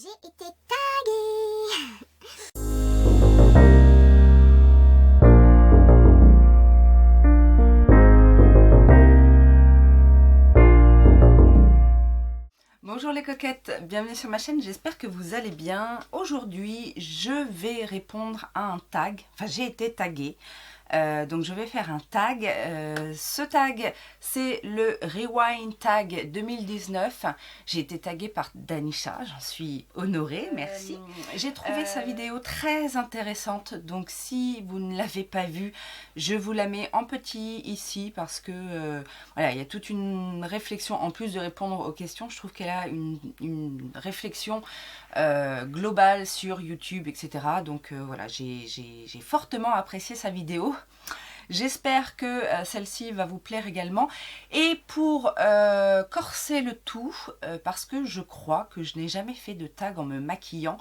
J'ai été taguée. Bonjour les coquettes, bienvenue sur ma chaîne, j'espère que vous allez bien. Aujourd'hui, je vais répondre à un tag, enfin j'ai été taguée. Donc je vais faire un tag. Ce tag, c'est le Rewind Tag 2019. J'ai été taguée par Danisha, j'en suis honorée, merci. J'ai trouvé sa vidéo très intéressante, donc si vous ne l'avez pas vue, je vous la mets en petit ici parce que voilà, il y a toute une réflexion, en plus de répondre aux questions, je trouve qu'elle a une réflexion globale sur YouTube, etc. Donc voilà, j'ai fortement apprécié sa vidéo. J'espère que celle-ci va vous plaire également. Et pour corser le tout, parce que je crois que je n'ai jamais fait de tag en me maquillant,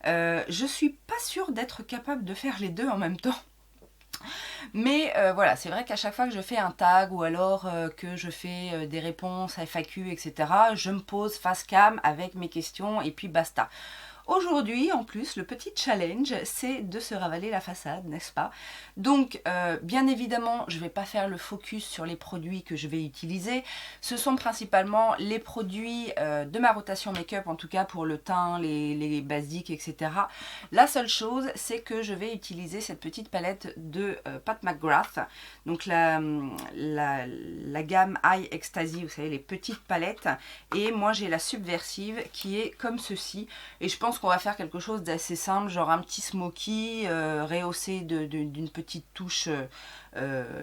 je suis pas sûre d'être capable de faire les deux en même temps. Mais voilà, c'est vrai qu'à chaque fois que je fais un tag ou alors que je fais des réponses à FAQ, etc., je me pose face cam avec mes questions et puis basta. Aujourd'hui, en plus, le petit challenge, c'est de se ravaler la façade, n'est-ce pas? Donc, bien évidemment, je ne vais pas faire le focus sur les produits que je vais utiliser. Ce sont principalement les produits de ma rotation make-up, en tout cas pour le teint, les basiques, etc. La seule chose, c'est que je vais utiliser cette petite palette de Pat McGrath. Donc, la gamme Eye Ecstasy, vous savez, les petites palettes. Et moi, j'ai la Subversive qui est comme ceci. Et je pense qu'on va faire quelque chose d'assez simple, genre un petit smoky rehaussé d'une petite touche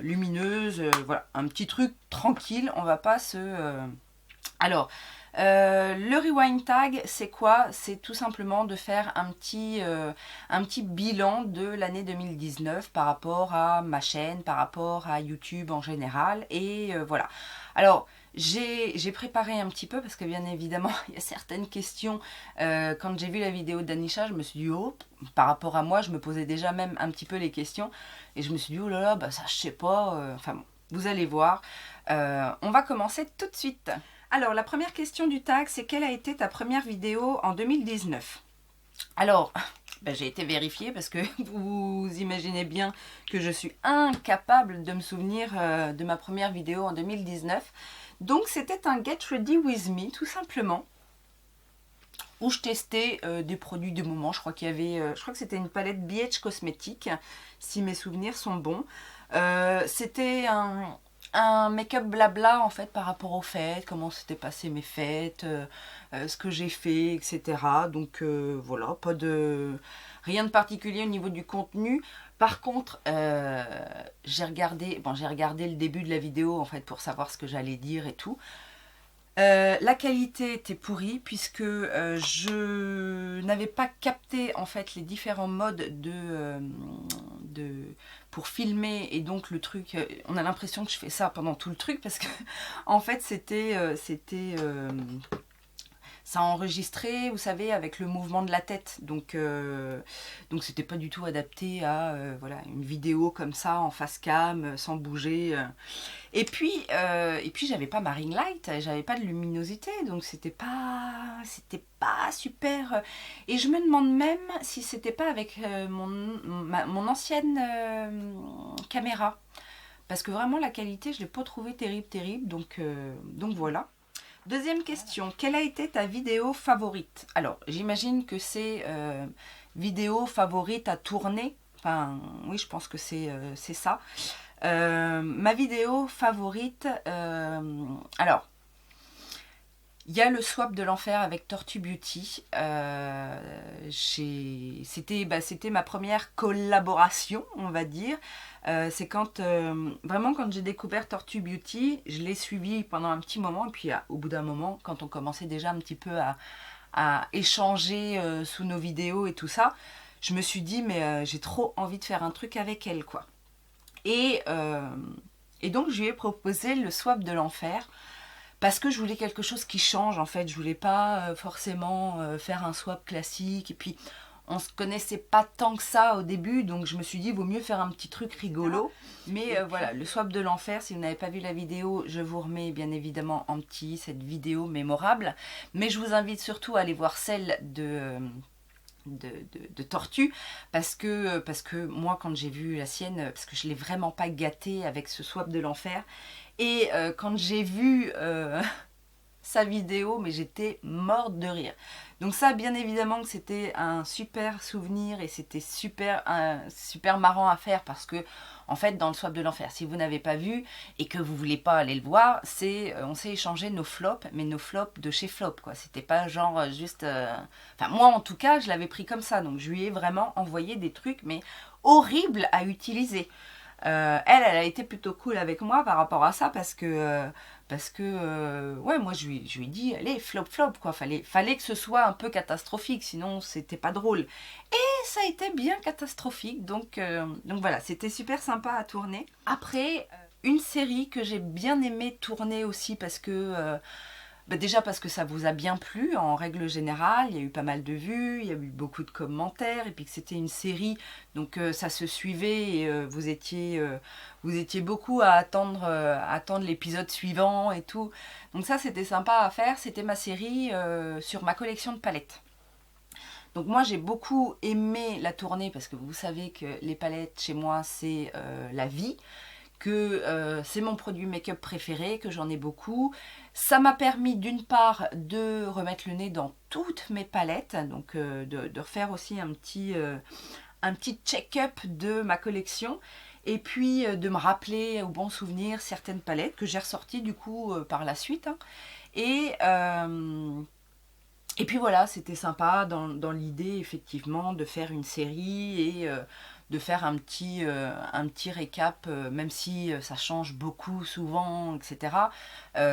lumineuse, voilà, un petit truc tranquille, on va pas se... Alors, le rewind tag, c'est quoi? C'est tout simplement de faire un petit bilan de l'année 2019 par rapport à ma chaîne, par rapport à YouTube en général, et voilà. Alors, j'ai préparé un petit peu parce que bien évidemment il y a certaines questions, quand j'ai vu la vidéo d'Anisha, je me suis dit oh, par rapport à moi je me posais déjà même un petit peu les questions et je me suis dit oh là là, bah ça je sais pas, enfin bon, vous allez voir. On va commencer tout de suite. Alors la première question du tag, c'est quelle a été ta première vidéo en 2019? Alors ben, j'ai été vérifiée parce que vous imaginez bien que je suis incapable de me souvenir de ma première vidéo en 2019. Donc c'était un Get Ready With Me tout simplement, où je testais des produits du moment. Je crois qu'il y avait, je crois que c'était une palette BH Cosmetics, si mes souvenirs sont bons. C'était un make-up blabla en fait par rapport aux fêtes, comment s'étaient passées mes fêtes, ce que j'ai fait, etc. Donc voilà, pas de rien de particulier au niveau du contenu. Par contre, j'ai regardé le début de la vidéo en fait pour savoir ce que j'allais dire et tout. La qualité était pourrie puisque je n'avais pas capté en fait les différents modes pour filmer, et donc le truc, on a l'impression que je fais ça pendant tout le truc parce que en fait ça enregistrait, vous savez, avec le mouvement de la tête. Donc c'était pas du tout adapté à voilà, une vidéo comme ça, en face cam, sans bouger. Et puis j'avais pas ma ring light, j'avais pas de luminosité, donc c'était pas super. Et je me demande même si c'était pas avec mon ancienne caméra. Parce que vraiment, la qualité, je l'ai pas trouvée terrible. Donc voilà. Deuxième question, quelle a été ta vidéo favorite? Alors, j'imagine que c'est vidéo favorite à tourner. Enfin, oui, je pense que c'est ça. Ma vidéo favorite, alors, il y a le swap de l'enfer avec Tortue Beauty. C'était ma première collaboration, on va dire. C'est quand vraiment quand j'ai découvert Tortue Beauty, je l'ai suivi pendant un petit moment, et puis au bout d'un moment, quand on commençait déjà un petit peu à échanger sous nos vidéos et tout ça, je me suis dit mais j'ai trop envie de faire un truc avec elle, quoi. Et donc je lui ai proposé le swap de l'enfer parce que je voulais quelque chose qui change en fait. Je voulais pas forcément faire un swap classique, et puis On se connaissait pas tant que ça au début, donc je me suis dit, vaut mieux faire un petit truc rigolo. Mais voilà, le swap de l'enfer, si vous n'avez pas vu la vidéo, je vous remets bien évidemment en petit cette vidéo mémorable. Mais je vous invite surtout à aller voir celle de Tortue parce que moi quand j'ai vu la sienne, parce que je l'ai vraiment pas gâtée avec ce swap de l'enfer, et quand j'ai vu sa vidéo, mais j'étais morte de rire. Donc ça, bien évidemment que c'était un super souvenir et c'était super marrant à faire parce que, en fait, dans le swap de l'enfer, si vous n'avez pas vu et que vous voulez pas aller le voir, on s'est échangé nos flops, mais nos flops de chez Flop, quoi. C'était pas genre juste... Enfin, moi, en tout cas, je l'avais pris comme ça, donc je lui ai vraiment envoyé des trucs, mais horribles à utiliser. Elle a été plutôt cool avec moi par rapport à ça parce que ouais, moi je lui ai dit, allez, flop, quoi. Fallait que ce soit un peu catastrophique, sinon c'était pas drôle. Et ça a été bien catastrophique, donc voilà, c'était super sympa à tourner. Après, une série que j'ai bien aimé tourner aussi parce que déjà parce que ça vous a bien plu en règle générale, il y a eu pas mal de vues, il y a eu beaucoup de commentaires, et puis que c'était une série, donc ça se suivait, et vous étiez beaucoup à attendre l'épisode suivant et tout. Donc ça c'était sympa à faire, c'était ma série sur ma collection de palettes. Donc moi j'ai beaucoup aimé la tournée parce que vous savez que les palettes chez moi c'est la vie, que c'est mon produit make-up préféré, que j'en ai beaucoup. Ça m'a permis d'une part de remettre le nez dans toutes mes palettes, donc de refaire aussi un petit check-up de ma collection, et puis de me rappeler au bon souvenir certaines palettes que j'ai ressorties du coup par la suite. Hein. Et puis voilà, c'était sympa dans l'idée effectivement de faire une série et de faire un petit récap, même si ça change beaucoup souvent, etc.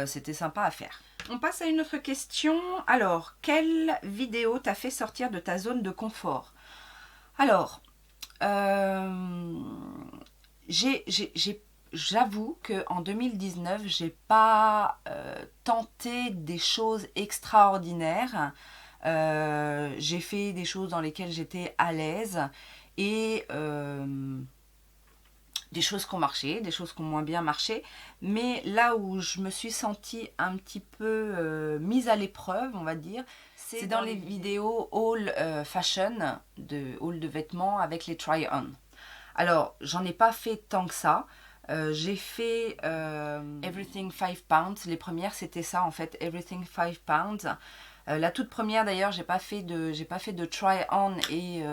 C'était sympa à faire. On passe à une autre question. Alors, quelle vidéo t'a fait sortir de ta zone de confort? Alors, j'avoue qu'en 2019, j'ai pas tenté des choses extraordinaires. J'ai fait des choses dans lesquelles j'étais à l'aise et des choses qui ont marché, des choses qui ont moins bien marché. Mais là où je me suis sentie un petit peu mise à l'épreuve, on va dire, c'est dans les vidéos haul fashion, haul de vêtements avec les try-on. Alors, j'en ai pas fait tant que ça. J'ai fait Everything 5 pounds. Les premières, c'était ça en fait, Everything 5 pounds. La toute première d'ailleurs, j'ai pas fait de try-on et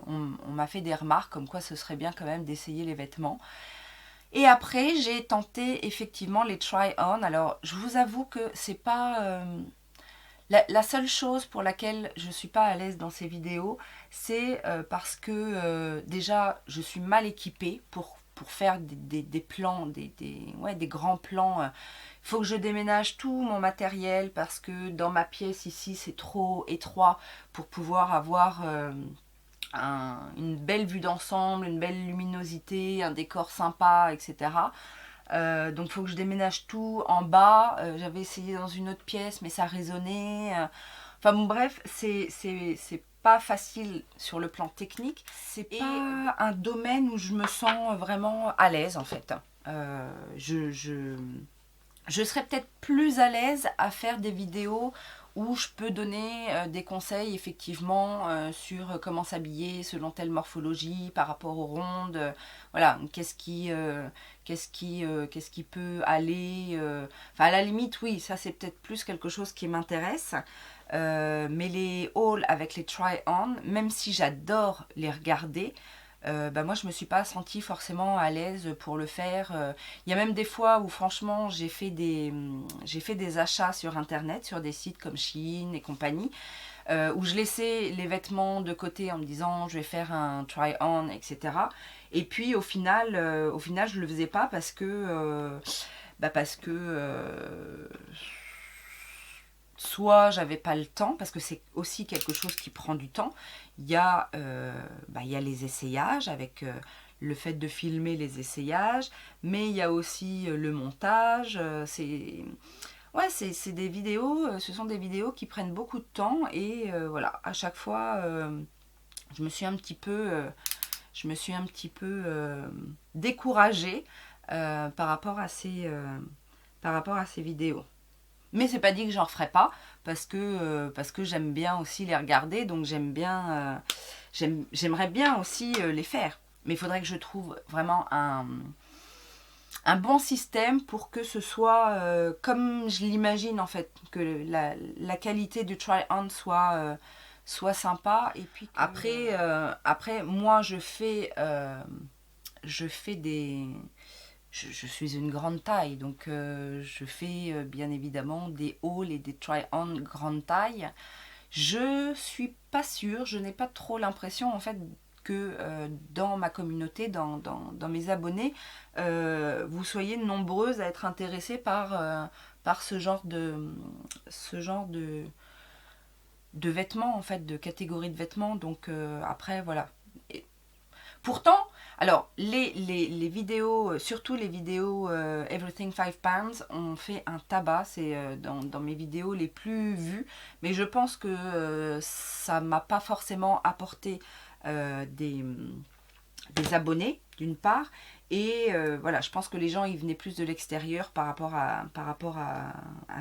on m'a fait des remarques comme quoi ce serait bien quand même d'essayer les vêtements. Et après, j'ai tenté effectivement les try-on. Alors, je vous avoue que c'est pas... La seule chose pour laquelle je suis pas à l'aise dans ces vidéos, c'est parce que déjà, je suis mal équipée pour faire des plans, des grands plans. Il faut que je déménage tout mon matériel parce que dans ma pièce ici, c'est trop étroit pour pouvoir avoir une belle vue d'ensemble, une belle luminosité, un décor sympa, etc. Donc il faut que je déménage tout en bas. J'avais essayé dans une autre pièce, mais ça résonnait. Enfin bon, bref, c'est pas facile sur le plan technique. C'est pas un domaine où je me sens vraiment à l'aise en fait. Je serais peut-être plus à l'aise à faire des vidéos où je peux donner des conseils effectivement sur comment s'habiller selon telle morphologie par rapport aux rondes. Voilà, qu'est-ce qui peut aller. Enfin, à la limite, oui, ça c'est peut-être plus quelque chose qui m'intéresse. Mais les hauls avec les try-on, même si j'adore les regarder, moi je me suis pas sentie forcément à l'aise pour le faire. Il y a même des fois où franchement j'ai fait des achats sur internet, sur des sites comme Shein et compagnie, où je laissais les vêtements de côté en me disant je vais faire un try-on, etc. Et puis au final je le faisais pas parce que soit j'avais pas le temps, parce que c'est aussi quelque chose qui prend du temps. Il y a les essayages avec le fait de filmer les essayages, mais il y a aussi le montage. C'est des vidéos, ce sont des vidéos qui prennent beaucoup de temps et voilà, à chaque fois je me suis un petit peu, découragée par rapport à ces vidéos. Mais c'est pas dit que j'en referai pas parce que j'aime bien aussi les regarder, donc j'aimerais bien aussi les faire. Mais il faudrait que je trouve vraiment un bon système pour que ce soit comme je l'imagine en fait, que la qualité du try-on soit sympa. Et puis après moi je fais des... Je suis une grande taille, donc je fais bien évidemment des hauls et des try-on grande taille. Je suis pas sûre, je n'ai pas trop l'impression en fait que dans ma communauté, dans mes abonnés, vous soyez nombreuses à être intéressées par ce genre de vêtements, en fait, de catégorie de vêtements. Donc après, voilà. Et pourtant, alors, les vidéos, surtout les vidéos Everything 5 Pounds, ont fait un tabac. C'est dans mes vidéos les plus vues. Mais je pense que ça m'a pas forcément apporté des abonnés, d'une part. Et voilà, je pense que les gens, ils venaient plus de l'extérieur par rapport à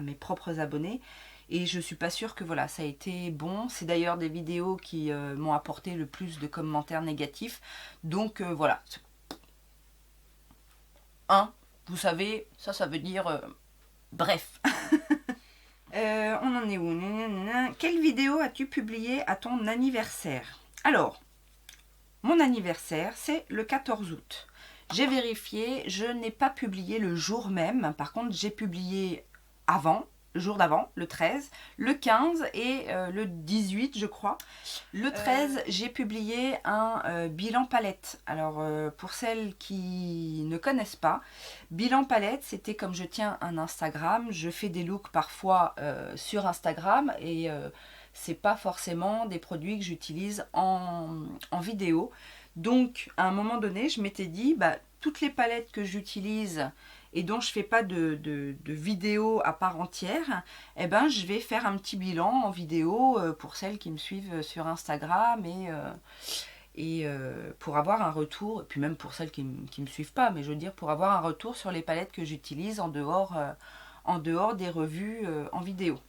mes propres abonnés. Et je suis pas sûre que voilà, ça a été bon. C'est d'ailleurs des vidéos qui m'ont apporté le plus de commentaires négatifs. Donc voilà. Vous savez, ça veut dire bref. On en est où? Quelle vidéo as-tu publiée à ton anniversaire? Alors, mon anniversaire, c'est le 14 août. J'ai vérifié, je n'ai pas publié le jour même. Par contre, j'ai publié avant, le jour d'avant, le 13, le 15 et le 18, je crois. Le 13, j'ai publié un bilan palette. Alors, pour celles qui ne connaissent pas, bilan palette, c'était comme je tiens un Instagram. Je fais des looks parfois sur Instagram et c'est pas forcément des produits que j'utilise en vidéo. Donc, à un moment donné, je m'étais dit, bah, toutes les palettes que j'utilise et dont je fais pas de vidéo à part entière, eh ben, je vais faire un petit bilan en vidéo pour celles qui me suivent sur Instagram et pour avoir un retour, et puis même pour celles qui me suivent pas, mais je veux dire pour avoir un retour sur les palettes que j'utilise en dehors des revues en vidéo.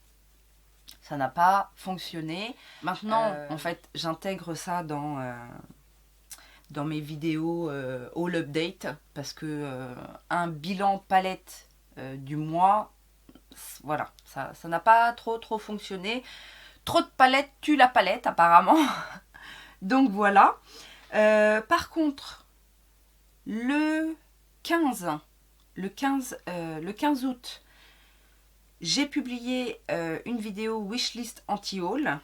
Ça n'a pas fonctionné. Maintenant, en fait, j'intègre ça dans mes vidéos All Update parce que un bilan palette du mois, voilà, ça n'a pas trop fonctionné. Trop de palettes tue la palette apparemment. Donc voilà. Par contre, le 15 août, j'ai publié une vidéo wishlist anti-haul.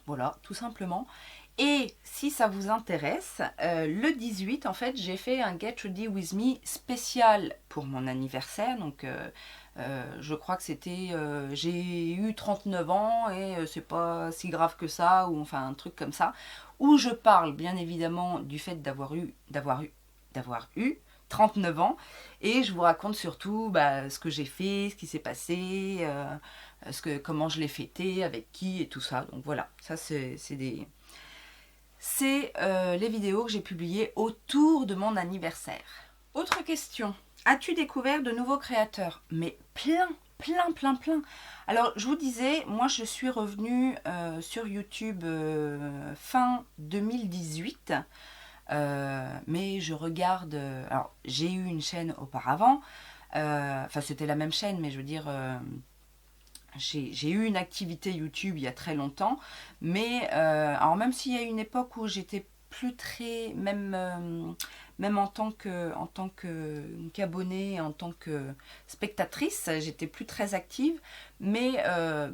Voilà, tout simplement. Et si ça vous intéresse, le 18, en fait, j'ai fait un Get Ready With Me spécial pour mon anniversaire. Donc, je crois que c'était... j'ai eu 39 ans et c'est pas si grave que ça, ou enfin un truc comme ça, où je parle bien évidemment du fait d'avoir eu 39 ans, et je vous raconte surtout ce que j'ai fait, ce qui s'est passé, comment je l'ai fêté, avec qui et tout ça. Donc voilà, ça c'est les vidéos que j'ai publiées autour de mon anniversaire. Autre question, as-tu découvert de nouveaux créateurs? Mais plein. Alors je vous disais, moi je suis revenue sur YouTube fin 2018. Mais je regarde... alors, j'ai eu une chaîne auparavant. Enfin, c'était la même chaîne, mais je veux dire... j'ai eu une activité YouTube il y a très longtemps. Mais, alors même s'il y a une époque où j'étais plus très... Même en tant qu'abonnée, en tant que spectatrice, j'étais plus très active. Mais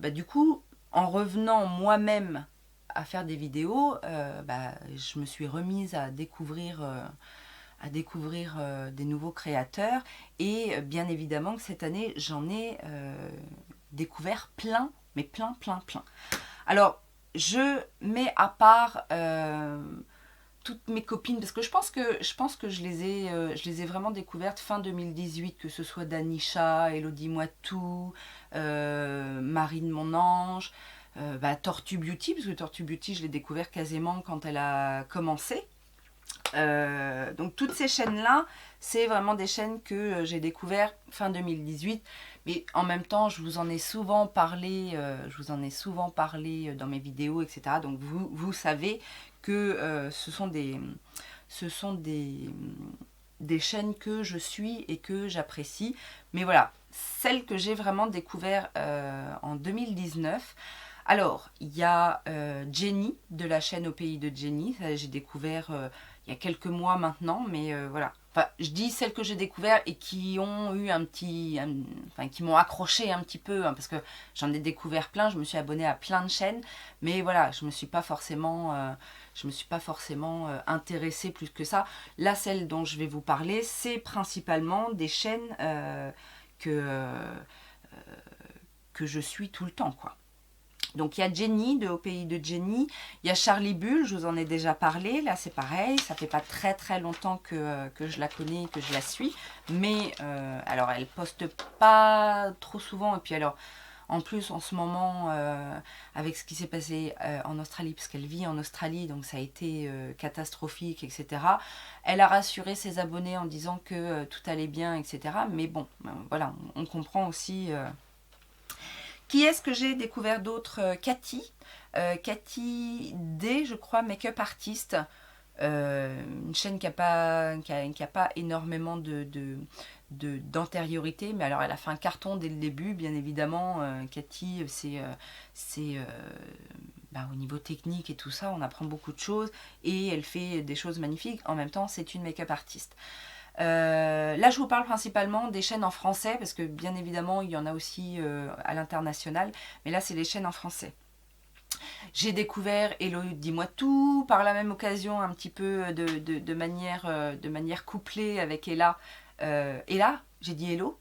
du coup, en revenant moi-même à faire des vidéos, je me suis remise à découvrir des nouveaux créateurs, et bien évidemment que cette année j'en ai découvert plein, mais plein. Alors je mets à part toutes mes copines, parce que je pense que je les ai vraiment découvertes fin 2018, que ce soit Danisha, Elodie Moitou, Marine Mon Ange. Tortue Beauty, parce que Tortue Beauty, je l'ai découvert quasiment quand elle a commencé. Donc toutes ces chaînes-là, c'est vraiment des chaînes que j'ai découvertes fin 2018. Mais en même temps, je vous en ai souvent parlé, dans mes vidéos, etc. Donc vous savez que ce sont des chaînes que je suis et que j'apprécie. Mais voilà, celles que j'ai vraiment découvert en 2019. Alors, il y a Jenny de la chaîne Au Pays de Jenny. J'ai découvert il y a quelques mois maintenant, mais voilà. Enfin, je dis celles que j'ai découvertes et qui ont eu qui m'ont accroché un petit peu, hein, parce que j'en ai découvert plein, je me suis abonnée à plein de chaînes, mais voilà, je me suis pas forcément intéressée plus que ça. Là, celle dont je vais vous parler, c'est principalement des chaînes que je suis tout le temps, quoi. Donc il y a Jenny de Au Pays de Jenny, il y a Charlie Bull, je vous en ai déjà parlé, là c'est pareil, ça fait pas très très longtemps que je la connais, que je la suis, mais alors elle poste pas trop souvent, et puis alors en plus en ce moment avec ce qui s'est passé en Australie, parce qu'elle vit en Australie, donc ça a été catastrophique, etc. Elle a rassuré ses abonnés en disant que tout allait bien, etc. Mais bon, voilà, on comprend aussi... Qui est-ce que j'ai découvert d'autres? Cathy. Cathy D, je crois, make-up artiste. Une chaîne qui n'a pas énormément d'antériorité, mais alors elle a fait un carton dès le début, bien évidemment. Cathy, au niveau technique et tout ça, on apprend beaucoup de choses et elle fait des choses magnifiques. En même temps, c'est une make-up artiste. Là je vous parle principalement des chaînes en français, parce que bien évidemment il y en a aussi à l'international, mais là c'est les chaînes en français. J'ai découvert Hello Dis-moi tout, par la même occasion un petit peu de manière couplée avec Ella. Ella, j'ai dit Hello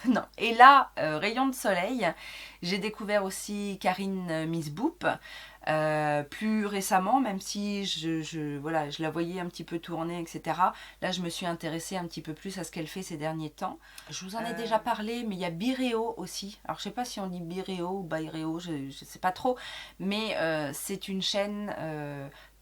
non, Ella, Rayon de Soleil. J'ai découvert aussi Karine Miss Boop. Plus récemment, même si je la voyais un petit peu tourner, etc. Là, je me suis intéressée un petit peu plus à ce qu'elle fait ces derniers temps. Je vous en ai déjà parlé, mais il y a Bireo aussi. Alors, je sais pas si on dit Bireo ou Baireo, je sais pas trop. Mais c'est une chaîne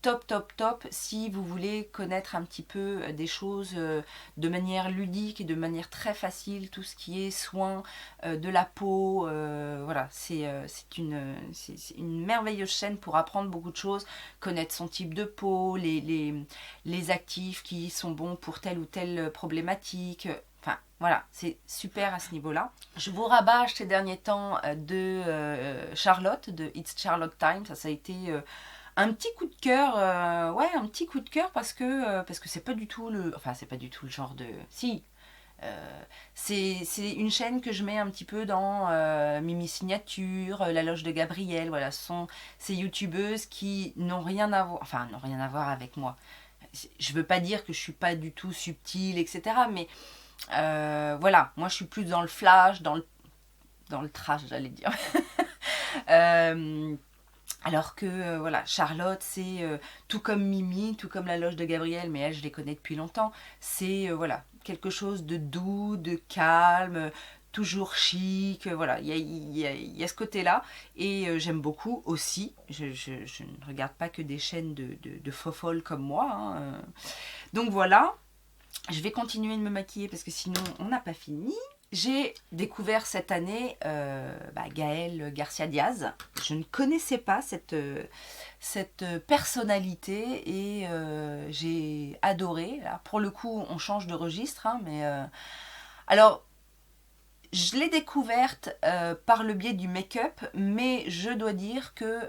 top si vous voulez connaître un petit peu des choses de manière ludique et de manière très facile, tout ce qui est soins de la peau, voilà, c'est une merveilleuse chaîne pour apprendre beaucoup de choses, connaître son type de peau, les actifs qui sont bons pour telle ou telle problématique. Enfin, voilà, c'est super à ce niveau-là. Je vous rabâche ces derniers temps de Charlotte, de It's Charlotte Time. Ça a été un petit coup de cœur, un petit coup de cœur parce que c'est pas du tout le genre de... Si, c'est une chaîne que je mets un petit peu dans Mimi Signature, La Loge de Gabriel, voilà, ce sont ces youtubeuses qui n'ont rien à voir avec moi. Je veux pas dire que je suis pas du tout subtile, etc. Mais voilà, moi je suis plus dans le flash, dans le trash, j'allais dire. Alors que voilà, Charlotte, c'est tout comme Mimi, tout comme La Loge de Gabriel, mais elle, je les connais depuis longtemps. C'est voilà, quelque chose de doux, de calme, toujours chic. Voilà, il y a ce côté-là. Et j'aime beaucoup aussi. Je ne regarde pas que des chaînes de faux-folles comme moi, hein. Donc voilà, je vais continuer de me maquiller parce que sinon, on n'a pas fini. J'ai découvert cette année Gaëlle Garcia Diaz. Je ne connaissais pas cette personnalité et j'ai adoré. Là, pour le coup, on change de registre, hein, mais alors je l'ai découverte par le biais du make-up, mais je dois dire que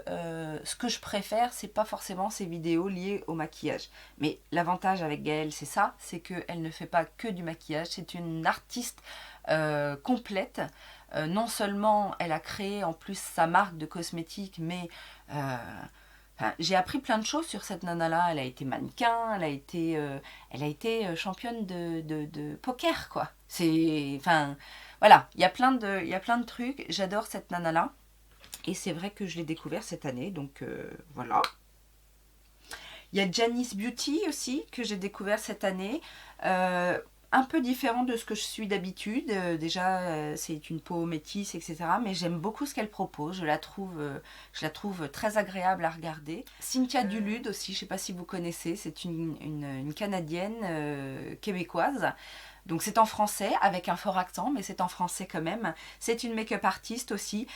ce que je préfère, c'est pas forcément ces vidéos liées au maquillage. Mais l'avantage avec Gaëlle, c'est ça, c'est qu'elle ne fait pas que du maquillage, c'est une artiste complète. Non seulement elle a créé en plus sa marque de cosmétiques, mais j'ai appris plein de choses sur cette nana-là. Elle a été mannequin, elle a été championne de poker, quoi. Voilà, il y a plein de trucs. J'adore cette nana-là. Et c'est vrai que je l'ai découvert cette année, donc voilà. Il y a Janice Beauty aussi, que j'ai découvert cette année. un peu différent de ce que je suis d'habitude. Déjà, c'est une peau métisse, etc. Mais j'aime beaucoup ce qu'elle propose. Je la trouve très agréable à regarder. Cynthia Dulude aussi, je ne sais pas si vous connaissez, c'est une Canadienne québécoise. Donc c'est en français, avec un fort accent, mais c'est en français quand même. C'est une make-up artiste aussi,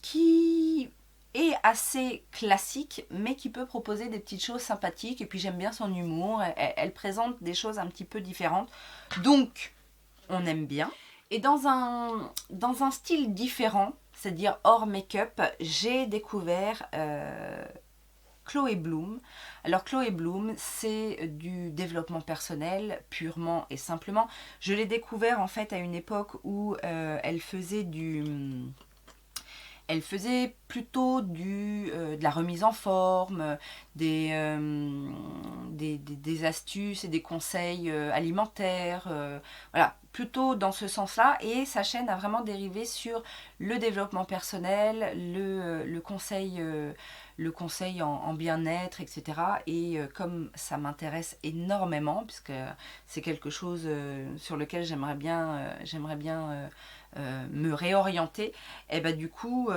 qui est assez classique, mais qui peut proposer des petites choses sympathiques. Et puis j'aime bien son humour, elle présente des choses un petit peu différentes. Donc, on aime bien. Et dans un style différent, c'est-à-dire hors make-up, j'ai découvert Chloé Bloom. Alors Chloé Bloom, c'est du développement personnel purement et simplement. Je l'ai découvert en fait à une époque où elle faisait plutôt de la remise en forme, des astuces et des conseils alimentaires, voilà, plutôt dans ce sens-là. Et sa chaîne a vraiment dérivé sur le développement personnel, le conseil en bien-être, etc. Et comme ça m'intéresse énormément, puisque c'est quelque chose sur lequel j'aimerais bien me réorienter, et bah du coup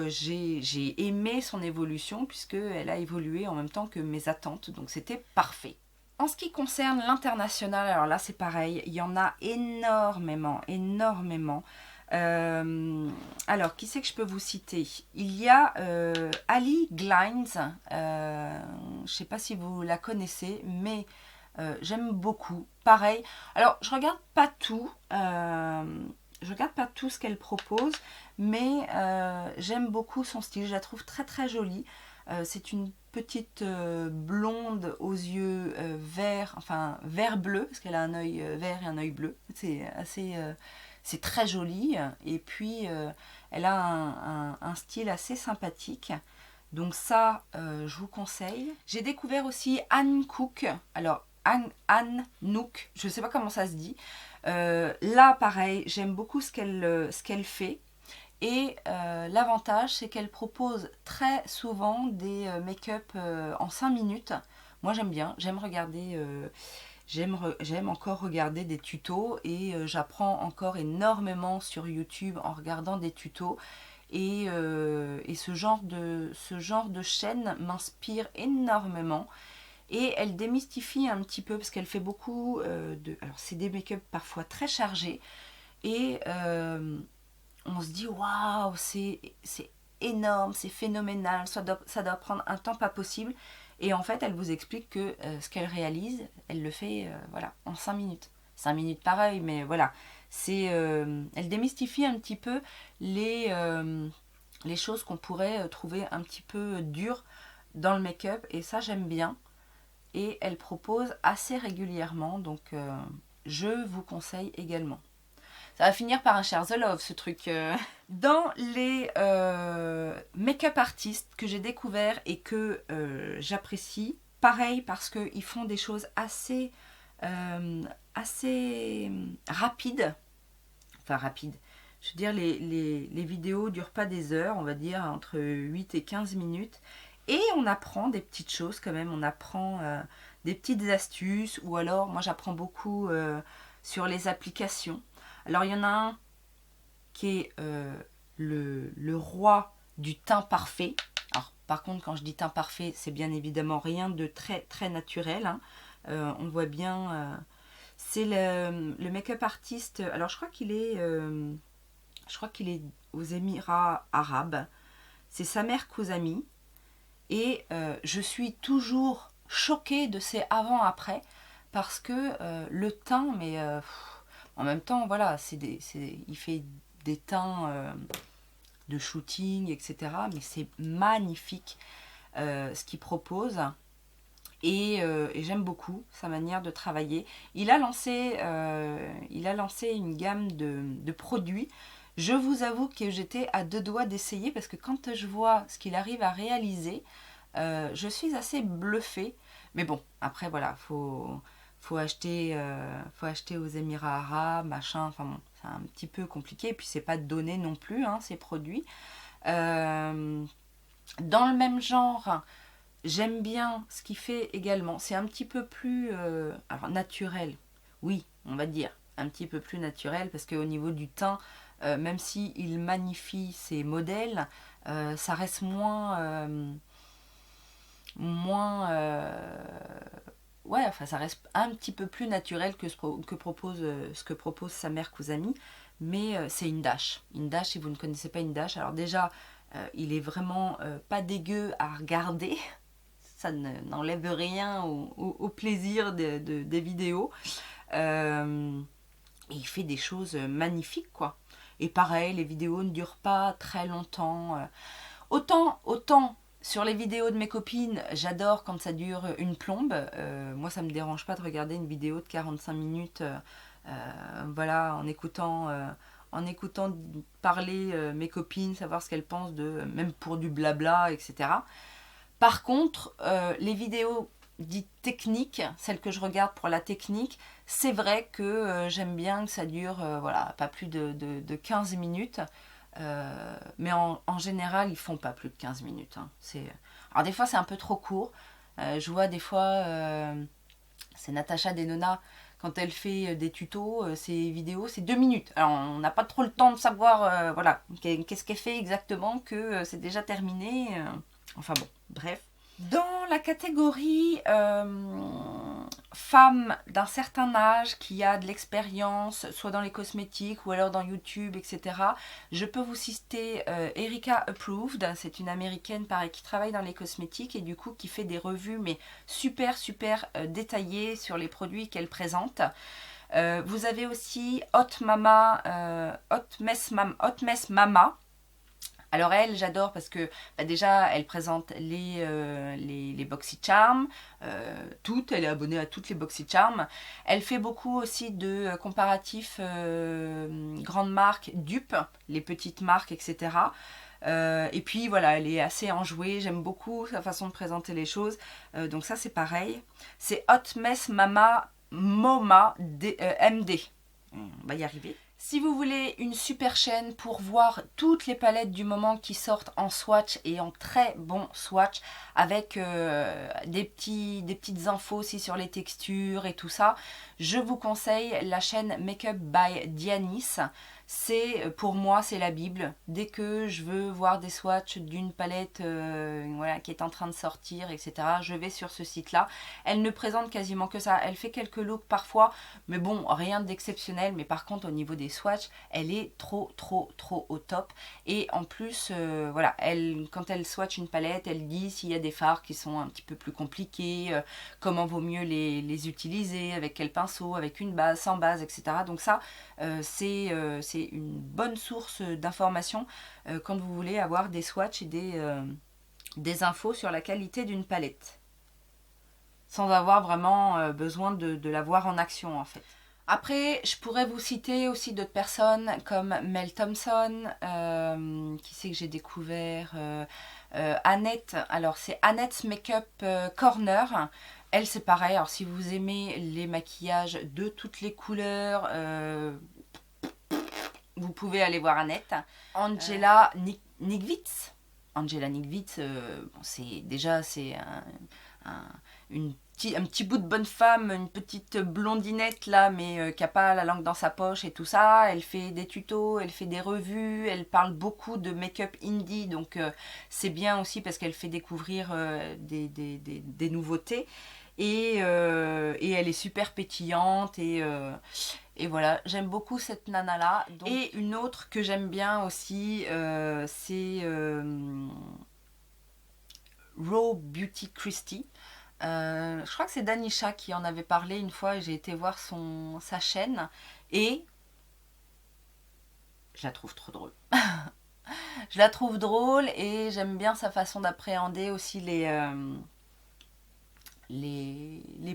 j'ai aimé son évolution puisqu'elle a évolué en même temps que mes attentes, donc c'était parfait. En ce qui concerne l'international, alors là c'est pareil, il y en a énormément. Alors, qui c'est que je peux vous citer? Il y a Ali Glines, je ne sais pas si vous la connaissez, mais j'aime beaucoup. Pareil, alors je regarde pas tout, ce qu'elle propose, mais j'aime beaucoup son style, je la trouve très très jolie. C'est une petite blonde aux yeux verts, enfin vert bleu, parce qu'elle a un œil vert et un œil bleu. C'est très joli. Et puis elle a un style assez sympathique. Donc ça, je vous conseille. J'ai découvert aussi Anne Cook. Alors Anne Nook, je ne sais pas comment ça se dit. Là, pareil, j'aime beaucoup ce qu'elle fait. Et l'avantage, c'est qu'elle propose très souvent des make-up en 5 minutes. Moi, j'aime bien, j'aime regarder, j'aime encore regarder des tutos et j'apprends encore énormément sur YouTube en regardant des tutos. Et ce genre de chaîne m'inspire énormément. Et elle démystifie un petit peu parce qu'elle fait beaucoup Alors, c'est des make-up parfois très chargés. Et on se dit waouh, c'est énorme, c'est phénoménal, ça doit prendre un temps pas possible. Et en fait, elle vous explique que ce qu'elle réalise, elle le fait voilà, en 5 minutes. 5 minutes pareil, mais voilà. Elle démystifie un petit peu les choses qu'on pourrait trouver un petit peu dures dans le make-up. Et ça, j'aime bien. Et elle propose assez régulièrement, donc je vous conseille également. Ça va finir par un share the love, ce truc. Dans les make-up artistes que j'ai découvert et que j'apprécie, pareil parce qu'ils font des choses assez rapides. Enfin, rapides. Je veux dire, les vidéos durent pas des heures, on va dire entre 8 et 15 minutes. Et on apprend des petites choses quand même. On apprend des petites astuces. Ou alors, moi j'apprends beaucoup sur les applications. Alors, il y en a un qui est le roi du teint parfait. Alors, par contre, quand je dis teint parfait, c'est bien évidemment rien de très très naturel. Hein. On voit bien... c'est le make-up artiste... Alors, je crois qu'il est aux Émirats arabes. C'est Samer Kouzami. Et je suis toujours choquée de ses avant-après. Parce que le teint, mais... en même temps, voilà, il fait des teints de shooting, etc. Mais c'est magnifique ce qu'il propose. Et j'aime beaucoup sa manière de travailler. Il a lancé une gamme de produits. Je vous avoue que j'étais à deux doigts d'essayer parce que quand je vois ce qu'il arrive à réaliser, je suis assez bluffée. Mais bon, après, voilà, faut acheter aux Émirats arabes, machin, enfin bon, c'est un petit peu compliqué, et puis c'est pas donné non plus, hein, ces produits. Dans le même genre, j'aime bien ce qu'il fait également. C'est un petit peu plus alors naturel, oui, on va dire. Un petit peu plus naturel parce qu'au niveau du teint, même s'il magnifie ses modèles, ça reste ouais, enfin ça reste un petit peu plus naturel que ce que propose sa mère Kusami, mais c'est une dash. Si vous ne connaissez pas une dash, alors déjà il est vraiment pas dégueu à regarder, ça n'enlève rien au plaisir des vidéos. Et il fait des choses magnifiques, quoi. Et pareil, les vidéos ne durent pas très longtemps. Autant sur les vidéos de mes copines, j'adore quand ça dure une plombe. Moi, ça me dérange pas de regarder une vidéo de 45 minutes, voilà, en écoutant parler mes copines, savoir ce qu'elles pensent de, même pour du blabla, etc. Par contre, les vidéos dites techniques, celles que je regarde pour la technique, c'est vrai que j'aime bien que ça dure voilà, pas plus de 15 minutes. Mais en général, ils font pas plus de 15 minutes. Hein. Alors des fois, c'est un peu trop court. Je vois des fois, c'est Natacha Denona, quand elle fait des tutos, ses vidéos, c'est 2 minutes. Alors on n'a pas trop le temps de savoir voilà, qu'est-ce qu'elle fait exactement, que c'est déjà terminé. Enfin bon, bref. Dans la catégorie femme d'un certain âge qui a de l'expérience, soit dans les cosmétiques ou alors dans YouTube, etc., je peux vous citer Erika Approved. C'est une américaine pareil qui travaille dans les cosmétiques et du coup qui fait des revues mais super détaillées sur les produits qu'elle présente. Vous avez aussi Hot Mess Mama. Alors elle, j'adore parce que bah déjà, elle présente les BoxyCharm, toutes, elle est abonnée à toutes les BoxyCharm. Elle fait beaucoup aussi de comparatifs grandes marques, dupes, les petites marques, etc. Et puis voilà, elle est assez enjouée, j'aime beaucoup sa façon de présenter les choses. Donc ça c'est pareil. C'est Hot Mess Mama MoMA MD. On va y arriver. Si vous voulez une super chaîne pour voir toutes les palettes du moment qui sortent en swatch et en très bon swatch avec des petites infos aussi sur les textures et tout ça, je vous conseille la chaîne Makeup by Dianis. Pour moi, c'est la Bible. Dès que je veux voir des swatchs d'une palette voilà, qui est en train de sortir, etc., je vais sur ce site-là. Elle ne présente quasiment que ça. Elle fait quelques looks parfois, mais bon, rien d'exceptionnel. Mais par contre, au niveau des swatchs, elle est trop au top. Et en plus, voilà, quand elle swatch une palette, elle dit s'il y a des fards qui sont un petit peu plus compliqués, comment vaut mieux les utiliser, avec quel pinceau, avec une base, sans base, etc. Donc ça, c'est une bonne source d'informations quand vous voulez avoir des swatchs et des infos sur la qualité d'une palette. Sans avoir vraiment besoin de la voir en action en fait. Après, je pourrais vous citer aussi d'autres personnes comme Mel Thompson, qui c'est que j'ai découvert, Annette, alors c'est Annette's Makeup Corner. Elle c'est pareil, alors si vous aimez les maquillages de toutes les couleurs, vous pouvez aller voir Annette. Angela Nigwitz. Angela Nigwitz, c'est un petit bout de bonne femme, une petite blondinette là, mais qui n'a pas la langue dans sa poche et tout ça. Elle fait des tutos, elle fait des revues, elle parle beaucoup de make-up indie, donc c'est bien aussi parce qu'elle fait découvrir des nouveautés. Et elle est super pétillante et voilà, j'aime beaucoup cette nana là. Donc... Et une autre que j'aime bien aussi, c'est Raw Beauty Christie. Je crois que c'est Danisha qui en avait parlé une fois et j'ai été voir sa chaîne et je la trouve trop drôle. Je la trouve drôle et j'aime bien sa façon d'appréhender aussi les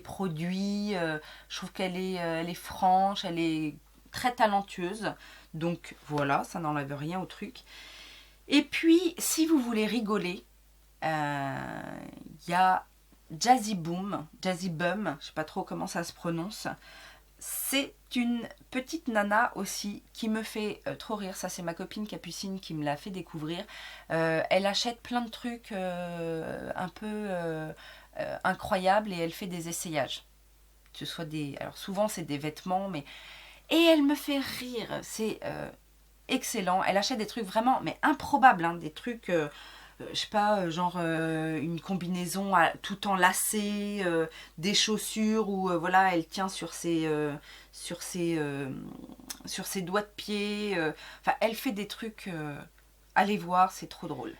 produits. Je trouve qu'elle elle est franche, elle est très talentueuse. Donc voilà, ça n'enlève rien au truc. Et puis, si vous voulez rigoler, il y a Jazzy Bum, je sais pas trop comment ça se prononce. c'est une petite nana aussi qui me fait trop rire. Ça, c'est ma copine Capucine qui me l'a fait découvrir. Elle achète plein de trucs un peu incroyables et elle fait des essayages. Que ce soit alors souvent, c'est des vêtements, mais... Et elle me fait rire. C'est excellent. Elle achète des trucs vraiment, mais improbables, hein, des trucs... je sais pas, genre une combinaison tout en lacets, des chaussures où voilà, elle tient sur ses doigts de pied. Enfin, elle fait des trucs, allez voir, c'est trop drôle.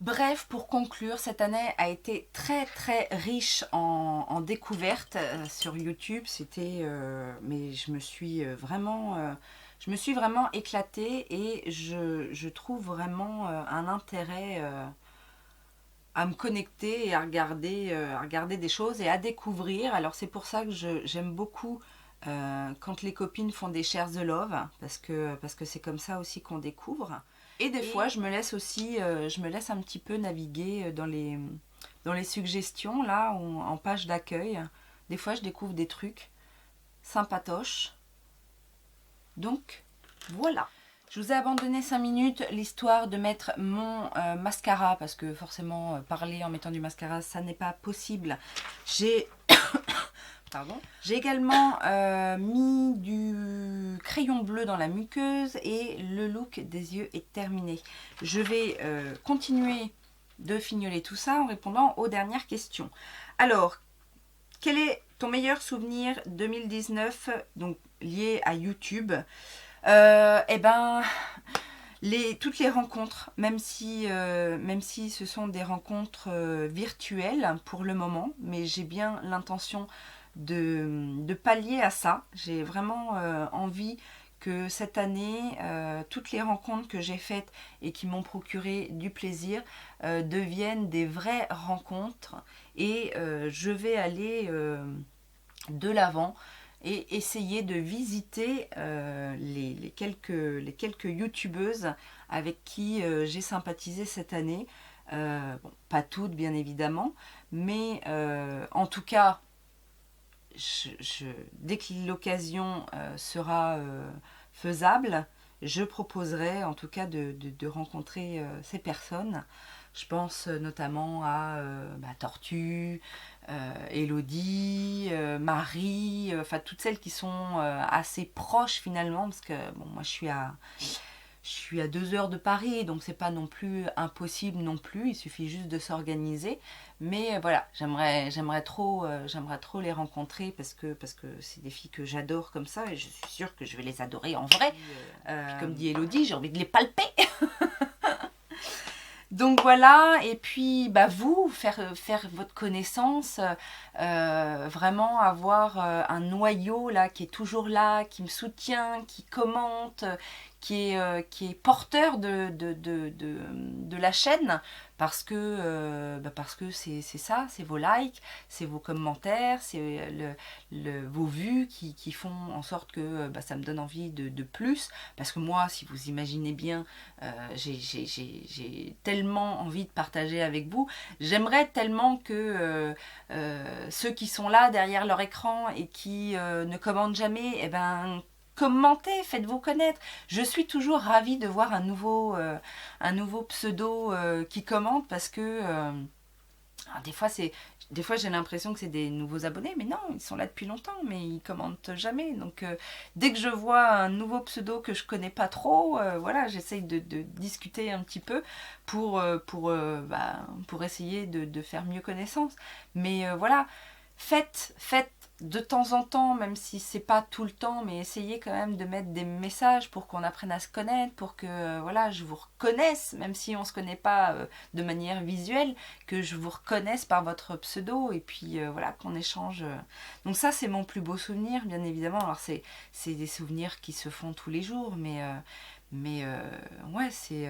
Bref, pour conclure, cette année a été très très riche en découvertes sur YouTube. C'était, mais je me suis vraiment éclatée et je trouve vraiment un intérêt à me connecter et à regarder des choses et à découvrir. Alors c'est pour ça que j'aime beaucoup quand les copines font des shares the love, parce que c'est comme ça aussi qu'on découvre. Et des fois, je me laisse aussi, je me laisse un petit peu naviguer dans les suggestions, là, en page d'accueil. Des fois, je découvre des trucs sympatoches. Donc, voilà. Je vous ai abandonné 5 minutes l'histoire de mettre mon mascara, parce que forcément, parler en mettant du mascara, ça n'est pas possible. J'ai également mis du crayon bleu dans la muqueuse et le look des yeux est terminé. Je vais continuer de fignoler tout ça en répondant aux dernières questions. Alors, quel est ton meilleur souvenir 2019, donc lié à YouTube? Eh ben, toutes les rencontres, même si ce sont des rencontres virtuelles pour le moment, mais j'ai bien l'intention de pallier à ça. J'ai vraiment envie que cette année, toutes les rencontres que j'ai faites et qui m'ont procuré du plaisir deviennent des vraies rencontres et je vais aller de l'avant et essayer de visiter les quelques youtubeuses avec qui j'ai sympathisé cette année. Bon, pas toutes bien évidemment, mais en tout cas, dès que l'occasion sera faisable, je proposerai en tout cas de rencontrer ces personnes. Je pense notamment à Tortue, Elodie, Marie, enfin toutes celles qui sont assez proches finalement, parce que bon, moi je suis à 2 heures de Paris, donc c'est pas non plus impossible non plus, il suffit juste de s'organiser. Mais voilà, j'aimerais trop les rencontrer parce que c'est des filles que j'adore comme ça et je suis sûre que je vais les adorer en vrai. Puis comme dit Elodie, j'ai envie de les palper. Donc voilà, et puis bah vous, faire votre connaissance, vraiment avoir un noyau là qui est toujours là, qui me soutient, qui commente, qui est porteur de la chaîne, parce que c'est ça, c'est vos likes, c'est vos commentaires, c'est vos vues qui font en sorte que ça me donne envie de plus, parce que moi, si vous imaginez bien, j'ai tellement envie de partager avec vous. J'aimerais tellement que ceux qui sont là derrière leur écran et qui ne commentent jamais, eh ben, commentez, faites-vous connaître. Je suis toujours ravie de voir un nouveau pseudo qui commente parce que des fois j'ai l'impression que c'est des nouveaux abonnés, mais non, ils sont là depuis longtemps, mais ils commentent jamais. Donc dès que je vois un nouveau pseudo que je connais pas trop, voilà, j'essaye de discuter un petit peu pour essayer de faire mieux connaissance. Mais voilà, faites de temps en temps, même si c'est pas tout le temps, mais essayez quand même de mettre des messages pour qu'on apprenne à se connaître, pour que voilà, je vous reconnaisse, même si on se connaît pas de manière visuelle, que je vous reconnaisse par votre pseudo et puis voilà, qu'on échange. Donc ça, c'est mon plus beau souvenir, bien évidemment. Alors c'est des souvenirs qui se font tous les jours, mais ouais, c'est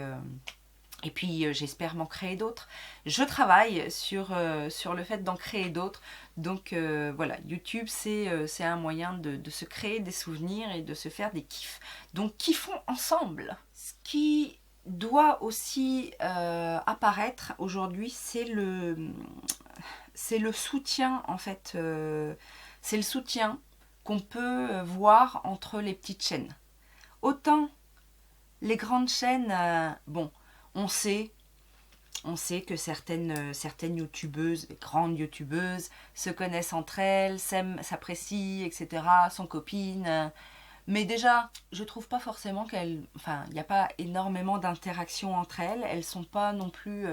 et puis j'espère m'en créer d'autres. Je travaille sur le fait d'en créer d'autres. Donc voilà, YouTube c'est un moyen de se créer des souvenirs et de se faire des kiffs. Donc kiffons ensemble. Ce qui doit aussi apparaître aujourd'hui, c'est le soutien en fait. C'est le soutien qu'on peut voir entre les petites chaînes. Autant les grandes chaînes, bon, on sait que certaines youtubeuses, grandes youtubeuses, se connaissent entre elles, s'aiment, s'apprécient, etc., sont copines. Mais déjà, je trouve pas forcément qu'elles... Enfin, il n'y a pas énormément d'interaction entre elles. Elles sont pas non plus...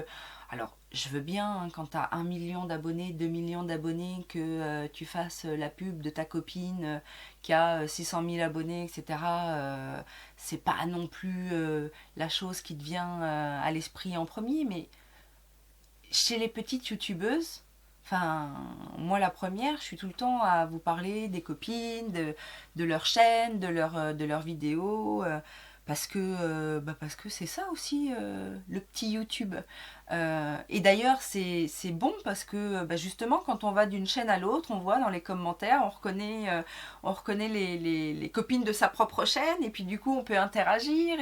alors, je veux bien, hein, quand tu as 1 million d'abonnés, 2 millions d'abonnés, que tu fasses la pub de ta copine qui a 600 000 abonnés, etc. C'est pas non plus la chose qui te vient à l'esprit en premier, mais chez les petites youtubeuses, enfin, moi la première, je suis tout le temps à vous parler des copines, de leur chaîne, de leurs vidéos, parce que c'est ça aussi le petit YouTube. Et d'ailleurs, c'est bon parce que justement, quand on va d'une chaîne à l'autre, on voit dans les commentaires, on reconnaît les copines de sa propre chaîne, et puis du coup, on peut interagir.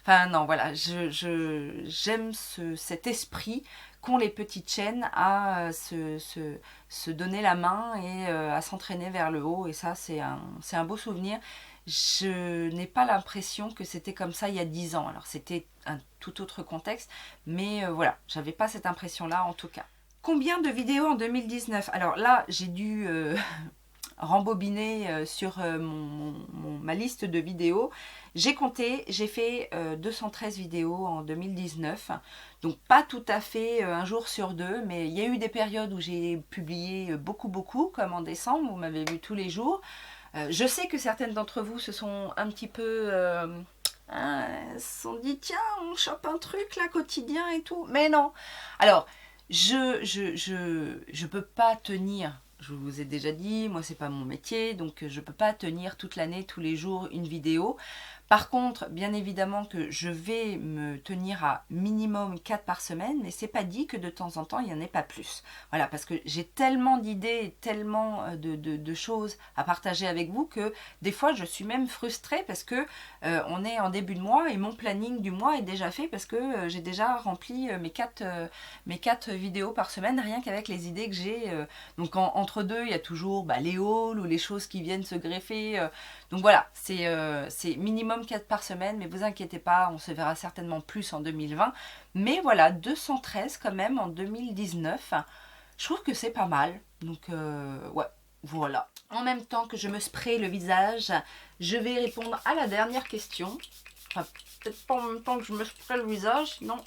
Enfin, non, voilà, j'aime cet esprit qu'ont les petites chaînes à se donner la main et à s'entraîner vers le haut. Et ça, c'est un beau souvenir. Je n'ai pas l'impression que c'était comme ça il y a 10 ans. Alors, c'était un tout autre contexte, mais voilà, j'avais pas cette impression-là en tout cas. Combien de vidéos en 2019? Alors là, j'ai dû rembobiner sur ma liste de vidéos. J'ai compté, j'ai fait 213 vidéos en 2019, donc pas tout à fait un jour sur deux, mais il y a eu des périodes où j'ai publié beaucoup, comme en décembre, vous m'avez vu tous les jours. Je sais que certaines d'entre vous se sont un petit peu... se sont dit, tiens, on chope un truc là, quotidien et tout, mais non. Alors, je peux pas tenir... Je vous ai déjà dit, moi c'est pas mon métier, donc je peux pas tenir toute l'année, tous les jours une vidéo. Par contre, bien évidemment que je vais me tenir à minimum 4 par semaine, mais c'est pas dit que de temps en temps, il n'y en ait pas plus. Voilà, parce que j'ai tellement d'idées, tellement de choses à partager avec vous que des fois, je suis même frustrée parce que on est en début de mois et mon planning du mois est déjà fait parce que j'ai déjà rempli mes 4 vidéos par semaine, rien qu'avec les idées que j'ai. Donc entre deux, il y a toujours les hauls ou les choses qui viennent se greffer. Donc voilà, c'est minimum 4 par semaine, mais vous inquiétez pas, on se verra certainement plus en 2020. Mais voilà, 213 quand même en 2019. Je trouve que c'est pas mal. Donc ouais, voilà. En même temps que je me spraye le visage, je vais répondre à la dernière question. Enfin, peut-être pas en même temps que je me spraye le visage, non.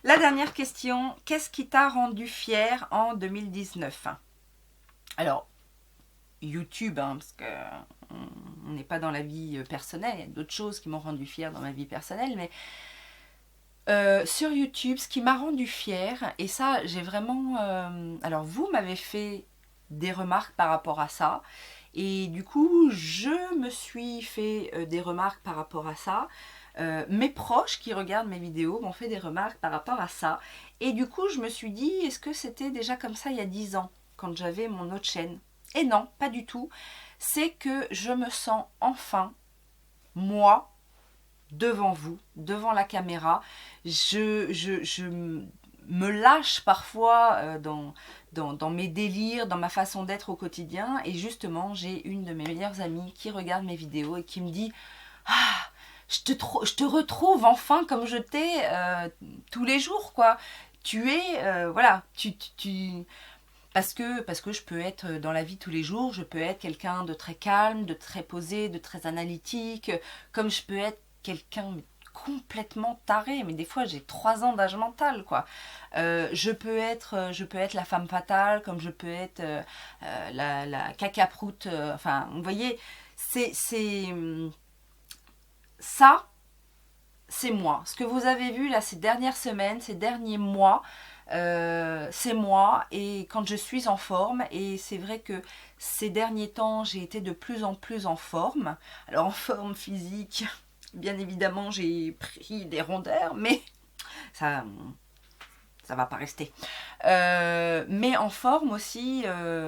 La dernière question, qu'est-ce qui t'a rendu fière en 2019? Alors, YouTube, hein, parce que on n'est pas dans la vie personnelle, il y a d'autres choses qui m'ont rendu fière dans ma vie personnelle, mais sur YouTube, ce qui m'a rendu fière, et ça, j'ai vraiment... alors, vous m'avez fait des remarques par rapport à ça, et du coup, je me suis fait des remarques par rapport à ça. Mes proches qui regardent mes vidéos m'ont fait des remarques par rapport à ça. Et du coup, je me suis dit, est-ce que c'était déjà comme ça il y a 10 ans, quand j'avais mon autre chaîne? Et non, pas du tout. C'est que je me sens enfin, moi, devant vous, devant la caméra. Je me lâche parfois dans mes délires, dans ma façon d'être au quotidien. Et justement, j'ai une de mes meilleures amies qui regarde mes vidéos et qui me dit « Ah, je te retrouve enfin comme je t'ai tous les jours, quoi. Tu es, voilà, parce que je peux être dans la vie tous les jours, je peux être quelqu'un de très calme, de très posé, de très analytique, comme je peux être quelqu'un complètement taré, mais des fois j'ai 3 ans d'âge mental, quoi. Je peux être la femme fatale, comme je peux être la cacaproute, enfin, vous voyez, ça, c'est moi. Ce que vous avez vu là ces dernières semaines, ces derniers mois, c'est moi, et quand je suis en forme, et c'est vrai que ces derniers temps j'ai été de plus en plus en forme. Alors en forme physique, bien évidemment j'ai pris des rondeurs, mais ça va pas rester. Mais en forme aussi,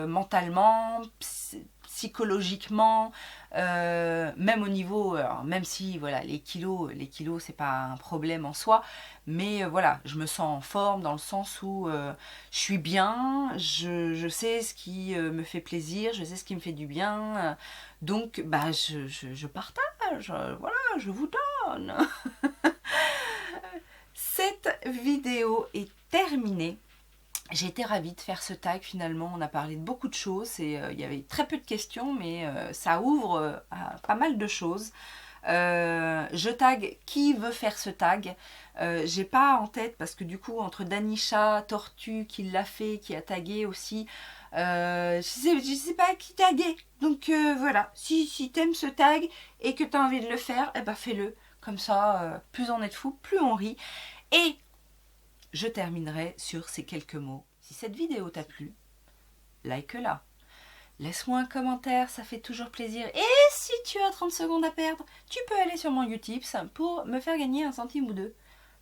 mentalement, psychologiquement, même au niveau, alors, même si voilà, les kilos c'est pas un problème en soi, mais voilà, je me sens en forme dans le sens où je suis bien, je sais ce qui me fait plaisir, je sais ce qui me fait du bien, donc bah, je partage, voilà, je vous donne. Cette vidéo est terminée. J'ai été ravie de faire ce tag finalement, on a parlé de beaucoup de choses et il y avait très peu de questions mais ça ouvre à pas mal de choses. Je tag qui veut faire ce tag. J'ai pas en tête parce que du coup entre Danisha, Tortue qui l'a fait, qui a tagué aussi, je sais pas qui taguer. Donc voilà, si t'aimes ce tag et que t'as envie de le faire, eh ben fais-le. Comme ça, plus on est de fous, plus on rit. Et je terminerai sur ces quelques mots. Si cette vidéo t'a plu, like-la. Laisse-moi un commentaire, ça fait toujours plaisir. Et si tu as 30 secondes à perdre, tu peux aller sur mon Utips pour me faire gagner un centime ou deux.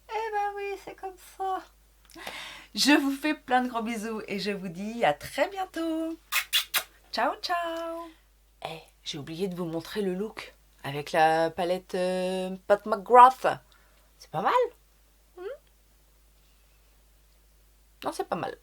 Eh ben oui, c'est comme ça. Je vous fais plein de gros bisous et je vous dis à très bientôt. Ciao, ciao. Eh, j'ai oublié de vous montrer le look avec la palette Pat McGrath. C'est pas mal. Non, c'est pas mal.